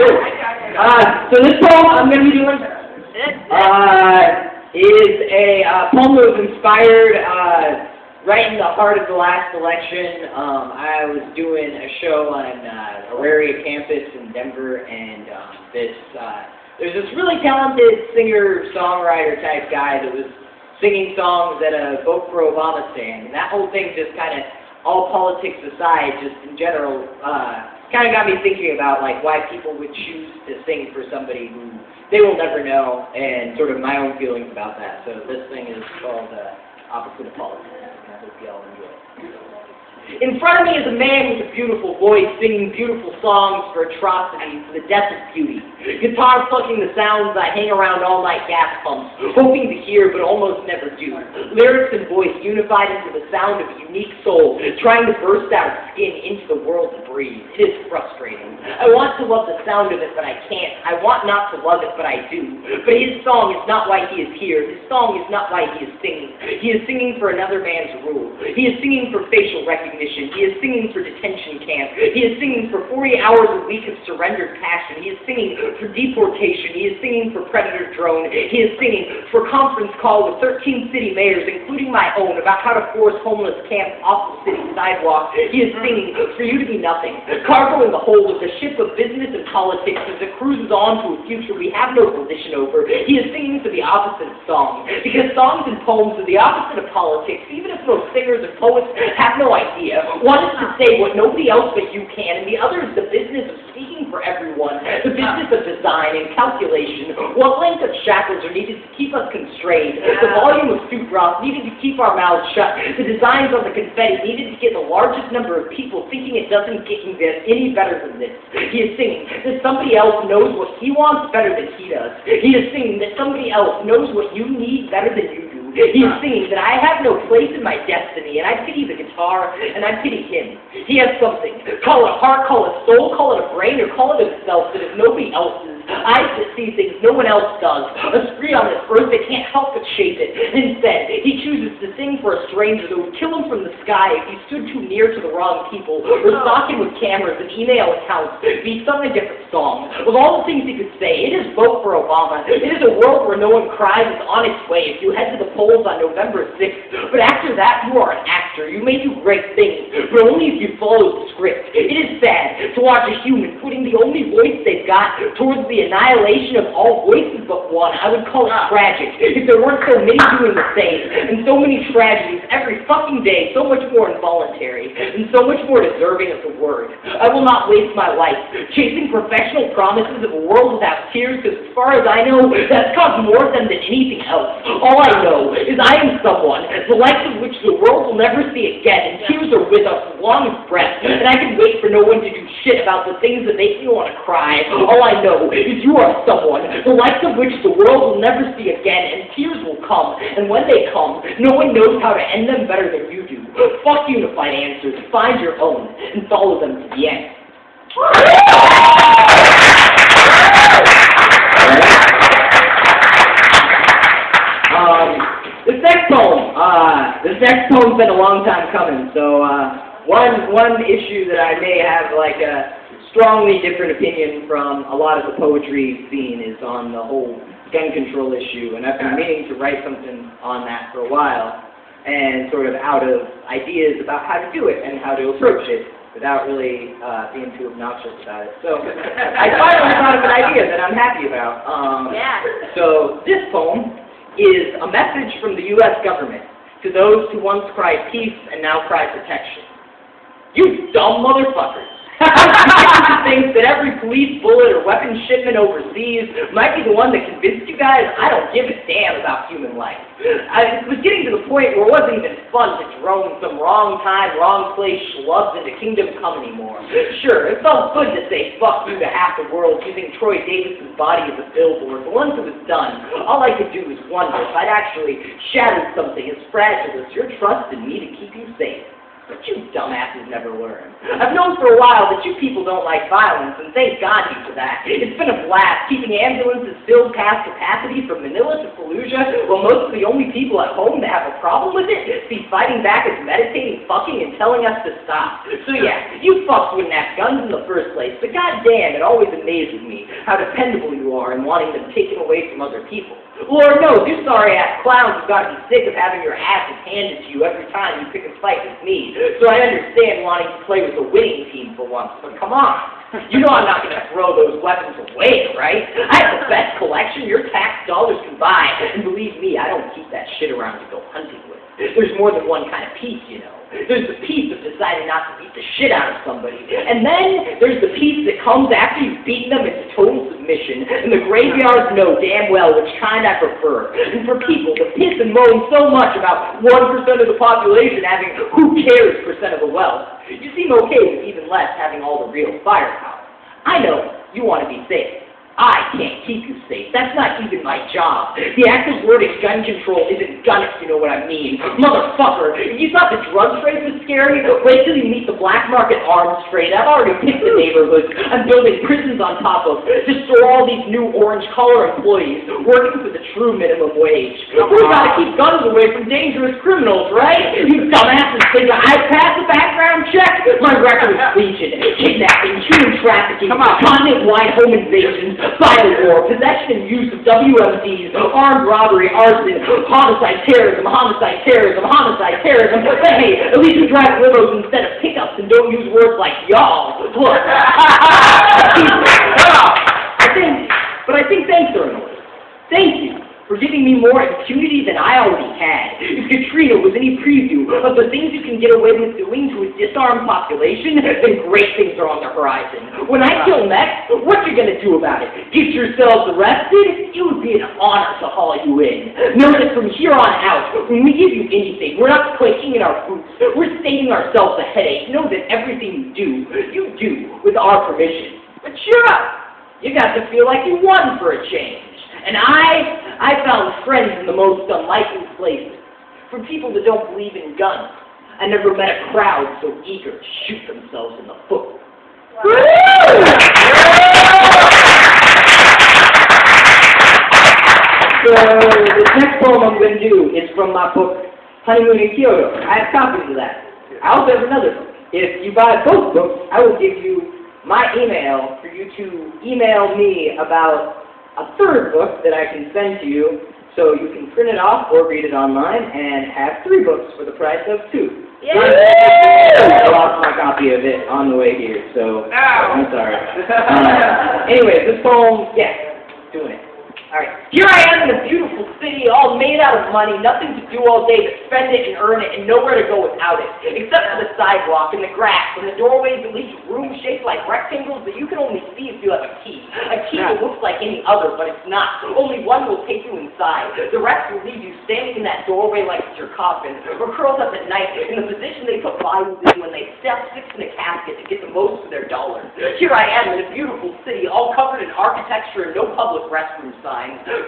So this poem I'm going to be doing is a poem that was inspired right in the heart of the last election. I was doing a show on Auraria campus in Denver, and there's this really talented singer-songwriter type guy that was singing songs at a Vote for Obama stand, and that whole thing just kind of, all politics aside, just in general, kind of got me thinking about like why people would choose to sing for somebody who they will never know, and sort of my own feelings about that. So this thing is called Opposite of Politics, and I hope you all enjoy it. In front of me is a man with a beautiful voice, singing beautiful songs for atrocities, for the death of beauty. Guitar plucking the sounds I hang around all night gas pumps, hoping to hear but almost never do. Lyrics and voice unified into the sound of a unique soul, trying to burst out of skin into the world to breathe. It is frustrating. I want to love the sound of it, but I can't. I want not to love it, but I do. But his song is not why he is here. His song is not why he is singing. He is singing for another man's rule. He is singing for facial recognition. He is singing for detention camp. He is singing for 40 hours a week of surrendered passion. He is singing for deportation. He is singing for predator drone. He is singing for conference call with 13 city mayors, including my own, about how to force homeless camps off the city sidewalk. He is singing for you to be nothing. Cargo in the hold of the ship of business and politics as it cruises on to a future we have no volition over. He is singing for the opposite of song, because songs and poems are the opposite of politics, even if most singers and poets have no idea. One is to say what nobody else but you can, and the other is the business of speaking for everyone, the business of design and calculation. What length of shackles are needed to keep us constrained, the volume of soup broth needed to keep our mouths shut, the designs on the confetti needed to get the largest number of people thinking it doesn't get any better than this. He is singing that somebody else knows what he wants better than he does. He is singing that somebody else knows what you need better than you do. He is singing that I have no place in my destiny, and I pity the guitar, and I pity him. He has something. Call it a heart, call it soul, call it a brain, or call it himself that is nobody else's. Eyes that see things no one else does. A spirit on this earth that can't help but shape it. Instead, he chooses to sing for a stranger that would kill him from the sky if he stood too near to the wrong people, or stalk him with cameras and email accounts. Be sung a different song. Of all the things he could say, it is vote for Obama. It is a world where no one cries is on its way if you head to the polls on November 6th. But after that, you are an actor. You may do great things, but only if you follow the script. It is sad to watch a human putting the only voice they've got towards the annihilation of all voices but one. I would call it tragic if there weren't so many doing the same, and so many tragedies every fucking day, so much more involuntary, and so much more deserving of the word. I will not waste my life chasing professional promises of a world without tears, because as far as I know, that's caused more of them than anything else. All I know is I am someone, the likes of which the world will never see again, and tears are with us as long as breath, and I can wait for no one to do shit about the things that make me want to cry. All I know is you are someone, the likes of which the world will never see again, and tears will come, and when they come, no one knows how to end them better than you do. Fuck unified answers, find your own, and follow them to the end. This next poem's been a long time coming, so one issue that I may have like a strongly different opinion from a lot of the poetry scene is on the whole gun control issue, and I've been meaning to write something on that for a while, and sort of out of ideas about how to do it and how to approach it without really being too obnoxious about it. So I finally thought of an idea that I'm happy about. So this poem is a message from the U.S. government to those who once cried peace and now cry protection. You dumb motherfuckers. You think that every police bullet or weapon shipment overseas might be the one that convinced you guys I don't give a damn about human life. It was getting to the point where it wasn't even fun to drone some wrong time, wrong place schlubs into Kingdom Come anymore. Sure, it felt good to say fuck you to half the world using Troy Davis's body as a billboard, but once it was done, all I could do was wonder if I'd actually shattered something as fragile as your trust in me to keep you safe. But you dumbasses never learn. I've known for a while that you people don't like violence, and thank God you for that. It's been a blast keeping ambulances filled past capacity from Manila to Fallujah, while most of the only people at home that have a problem with it be fighting back as meditating, fucking, and telling us to stop. So yeah, you fucks wouldn't have guns in the first place, but goddamn, it always amazes me how dependable you are in wanting them taken away from other people. Lord knows, you sorry-ass clowns have got to be sick of having your asses handed to you every time you pick a fight with me. So I understand wanting to play with the winning team for once, but come on. You know I'm not going to throw those weapons away, right? I have the best collection your tax dollars can buy, and believe me, I don't keep that shit around to go hunting with. There's more than one kind of peace, you know. There's the peace of deciding not to beat the shit out of somebody. And then there's the peace that comes after you've beaten them into total submission. And the graveyards know damn well which kind I prefer. And for people to piss and moan so much about 1% of the population having who cares percent of the wealth, you seem okay with even less having all the real firepower. I know you want to be safe. I can't keep you safe. That's not even my job. The actual word is gun control isn't gun, if you know what I mean. Motherfucker, if you thought the drug trade was scary, wait till you meet the black market arms trade. I've already picked the neighborhoods I'm building prisons on top of to store all these new orange-collar employees working for the true minimum wage. We gotta keep guns away from dangerous criminals, right? You dumbasses think I passed the background check? My record is legion. Kidnapping, human trafficking, continent-wide home invasions, bio-war, possession and use of WMDs, armed robbery, arson, homicide, terrorism, homicide, terrorism, homicide, terrorism. But hey, at least we drive limos instead of pickups and don't use words like y'all. Look, I think thanks are in order. Thank you for giving me more impunity than I already had. If Katrina was any preview of the things you can get away with doing to a disarmed population, then great things are on the horizon. When I kill next, what you gonna do about it? Get yourselves arrested? It would be an honor to haul you in. Know that from here on out, when we give you anything, we're not quaking in our boots. We're saving ourselves a headache. Know that everything you do with our permission. But cheer up! You got to feel like you won for a change. And I found friends in the most unlikely places. From people that don't believe in guns. I never met a crowd so eager to shoot themselves in the foot. So, the next poem I'm going to do is from my book, Honeymoon in Kyoto. I have copies of that. I also have another book. If you buy both books, I will give you my email for you to email me about a third book that I can send to you, so you can print it off or read it online and have 3 books for the price of 2. Yay! I lost my copy of it on the way here, so I'm sorry. Anyway, this poem, yeah, doing it. Alright, here I am in a beautiful city, all made out of money, nothing to do all day but spend it and earn it, and nowhere to go without it, except for the sidewalk and the grass, and the doorways that lead to rooms shaped like rectangles that you can only see if you have a key that looks like any other, but it's not. Only one will take you inside. The rest will leave you standing in that doorway like it's your coffin, or curled up at night in the position they put bodies in when they step 6 in a casket to get the most for their dollars. Here I am in a beautiful city, all covered in architecture and no public restroom signs.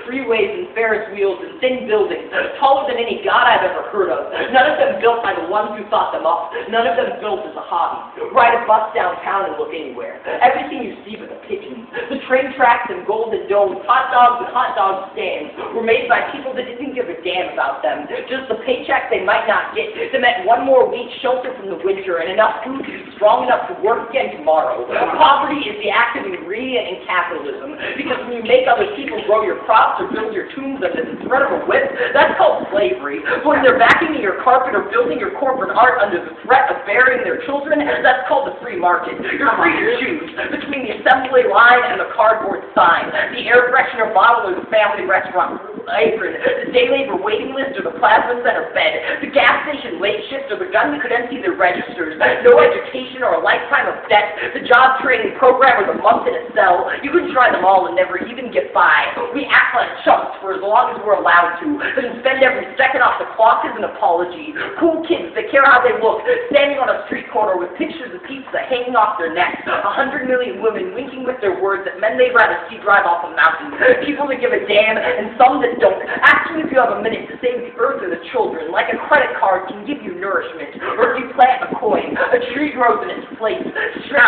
Freeways and Ferris wheels and thin buildings, taller than any god I've ever heard of. None of them built by the ones who thought them up. None of them built as a hobby. Ride a bus downtown and look anywhere. Everything you see but the pigeons. The train tracks and golden domes, hot dogs and hot dog stands were made by people that didn't give a damn about them. Just the paycheck they might not get. They meant one more week shelter from the winter and enough food to be strong enough to work again tomorrow. Poverty is the active ingredient in capitalism, because when you make other people grow your crops or build your tombs under the threat of a whip, that's called slavery. When they're vacuuming your carpet or building your corporate art under the threat of burying their children, that's called the free market. You're free to choose between the assembly line and the cardboard sign, the air freshener bottle or the family restaurant apron, the day labor waiting list or the plasma center bed, the gas station late shift or the gun that could empty their registers, no education or a lifetime of debt, the job training program, or the month in a cell. You can try them all and never even get by. We act like chumps for as long as we're allowed to, then spend every second off the clock as an apology. Cool kids that care how they look, standing on a street corner with pictures of pizza hanging off their necks. 100 million women winking with their words at men they'd rather see drive off a mountain. People that give a damn, and some that don't. Asking if you have a minute to save the earth or the children, like a credit card can give you nourishment, or if you plant a coin, a tree grows in its place.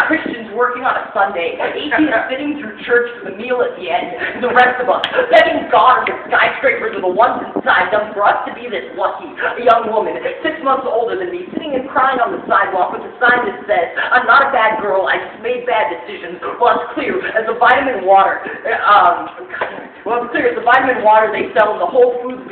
Christians working on a Sunday, atheists sitting through church for the meal at the end, and the rest of us begging God or the skyscrapers are the ones inside them for us to be this lucky. A young woman, 6 months older than me, sitting and crying on the sidewalk with a sign that says, "I'm not a bad girl, I just made bad decisions." Well, it's clear as the vitamin water, they sell in the Whole Foods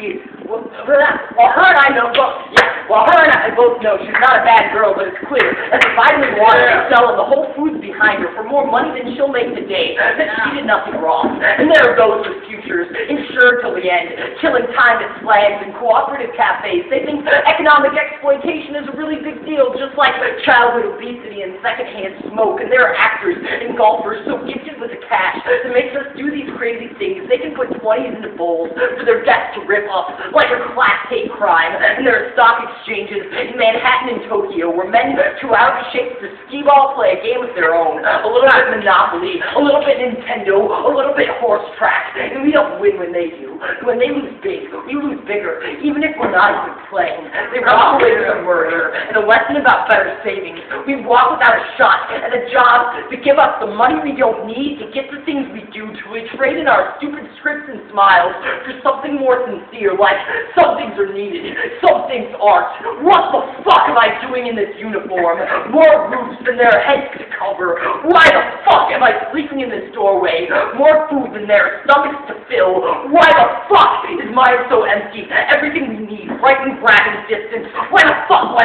well, her and I know both. Yeah, well, her and I both know she's not a bad girl, but it's clear that the vitamin water they sell in the Whole Foods behind her for more money than she'll make today, that she did nothing wrong. And there are those with futures, insured till the end, killing time at flags and cooperative cafes. They think economic exploitation is a really big deal, just like childhood obesity and secondhand smoke. And there are actors and golfers so gifted with the cash that makes us do these crazy things. They can put 20s into bowls for their debts to rip up like a Class A crime. And there are stock exchanges in Manhattan and Tokyo where men chew out shapes to skee-ball play a game of their own. A little bit Monopoly, a little bit Nintendo, a little bit horse track. And we don't win when they do. When they lose big, we lose bigger, even if we're not even playing. They run away with a murder and a lesson about better savings. We walk without a shot at a job to give us the money we don't need to get the things we do to. We trade in our stupid scripts and smiles for something more sincere, like some things are needed, some things aren't. What the fuck am I doing in this uniform? More roofs than there are heads to cover. Why the fuck am I sleeping in this doorway? More food than there are stomachs to fill. Why the fuck is mine so empty? Everything we need, right in grabbing distance. Why the fuck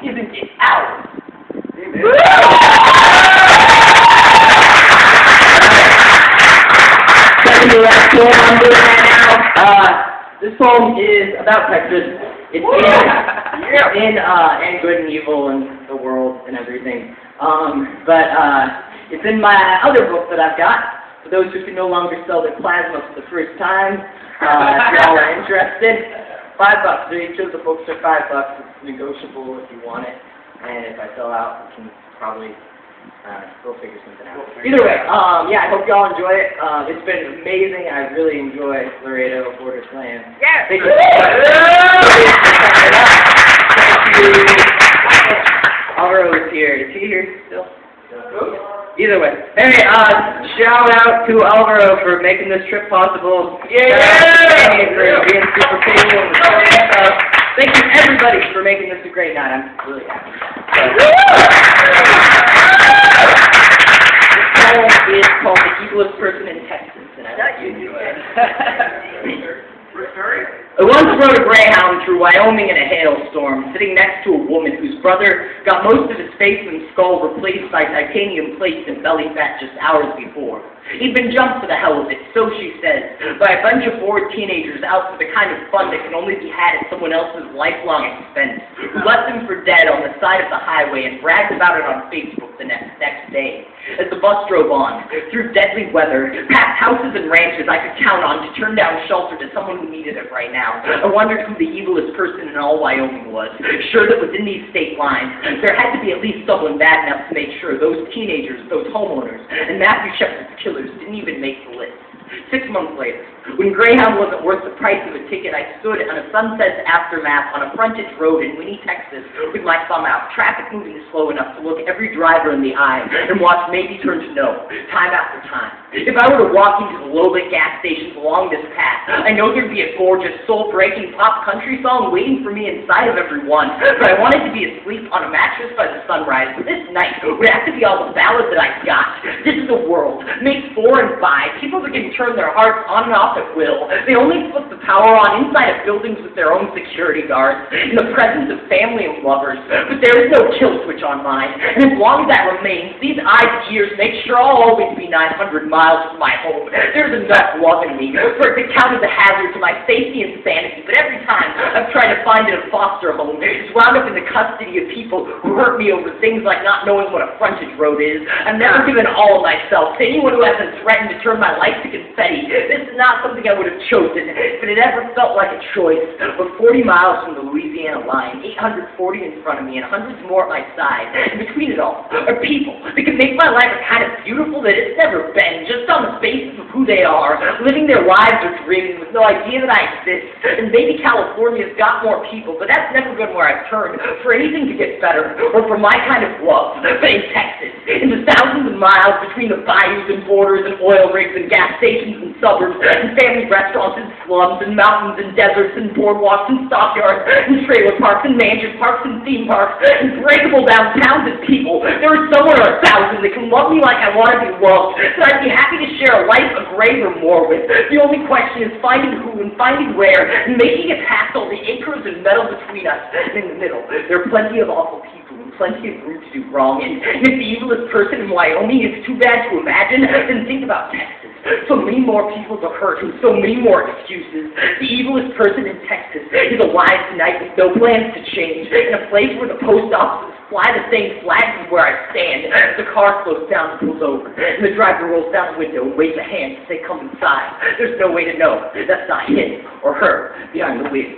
isn't it ours? Second to last poem I'm doing right now. This poem is about Texas. It's in good and evil and the world and everything. It's in my other book that I've got. For those who can no longer sell their plasma for the first time, if y'all are interested, $5. Each of the books are $5. It's negotiable if you want it, and if I sell out, we can probably we'll figure something out. Either way, yeah, I hope y'all enjoy it. It's been amazing. I really enjoy Laredo, Border Slam. Yeah. Thank you. Alvaro is here. Is he here still? Either way. Anyway, shout out to Alvaro for making this trip possible. Yeah! For being super cool and stuff. Thank you, everybody, for making this a great night. I'm really happy. This poem is called The Evilest Person in Texas, and I like you to do it. I once rode a Greyhound through Wyoming in a hailstorm, sitting next to a woman whose brother got most of his face and skull replaced by titanium plates and belly fat just hours before. He'd been jumped for the hell of it, so she says, by a bunch of bored teenagers out for the kind of fun that can only be had at someone else's lifelong expense, who left him for dead on the side of the highway and bragged about it on Facebook the next day. As the bus drove on, through deadly weather, past houses and ranches I could count on to turn down shelter to someone who needed it right now, I wondered who the evilest person in all Wyoming was, sure that within these state lines, there had to be at least someone bad enough to make sure those teenagers, those homeowners, and Matthew Shepard's killers didn't even make the list. 6 months later, when Greyhound wasn't worth the price of a ticket, I stood on a sunset's aftermath on a frontage road in Winnie, Texas, with my thumb out, traffic moving slow enough to look every driver in the eye and watch maybe turn to no, time after time. If I were to walk into the low-lit gas stations along this path, I know there'd be a gorgeous, soul-breaking pop country song waiting for me inside of every one, but I wanted to be asleep on a mattress by the sunrise. But this night would have to be all the ballads that I got. This is the world, made 4 and 5, people that can turn their hearts on and off at will. They only flip the power on inside of buildings with their own security guards, in the presence of family and lovers. But there is no kill switch on mine, and as long as that remains, these eyed gears make sure I'll always be 900 miles miles from my home. There's enough love in me for it to count as a hazard to my safety and sanity, but every time I've tried to find it a foster home, it's wound up in the custody of people who hurt me over things like not knowing what a frontage road is. I've never given all of myself to anyone who hasn't threatened to turn my life to confetti. This is not something I would have chosen, but it ever felt like a choice. We're 40 miles from the Louisiana line, 840 in front of me, and hundreds more at my side. And between it all are people that can make my life a kind of beautiful that it's never been, just on the basis of who they are, living their lives or dreaming with no idea that I exist. And maybe California's got more people, but that's never been where I've turned for anything to get better, or for my kind of love. But in Texas, in the thousands of miles between the bayous and borders and oil rigs and gas stations and suburbs and family restaurants and slums and mountains and deserts and boardwalks and stockyards and trailer parks and mansion parks and theme parks and breakable downtowns and people, there is someone or 1,000 that can love me like I want to be loved, that I'd be happy to share a life, a grave, or more with. The only question is finding who and finding where and making it past all the acres and metal between us. And in the middle, there are plenty of awful people and plenty of room to do wrong. And if the evilest person in Wyoming is too bad to imagine, then think about Texas. So many more people to hurt and so many more excuses. The evilest person in Texas is alive tonight with no plans to change, in a place where the post offices fly the same flags as where I stand. The car slows down and pulls over, and the driver rolls down the window and waves a hand to say, "Come inside." There's no way to know that's not him or her behind the wheel.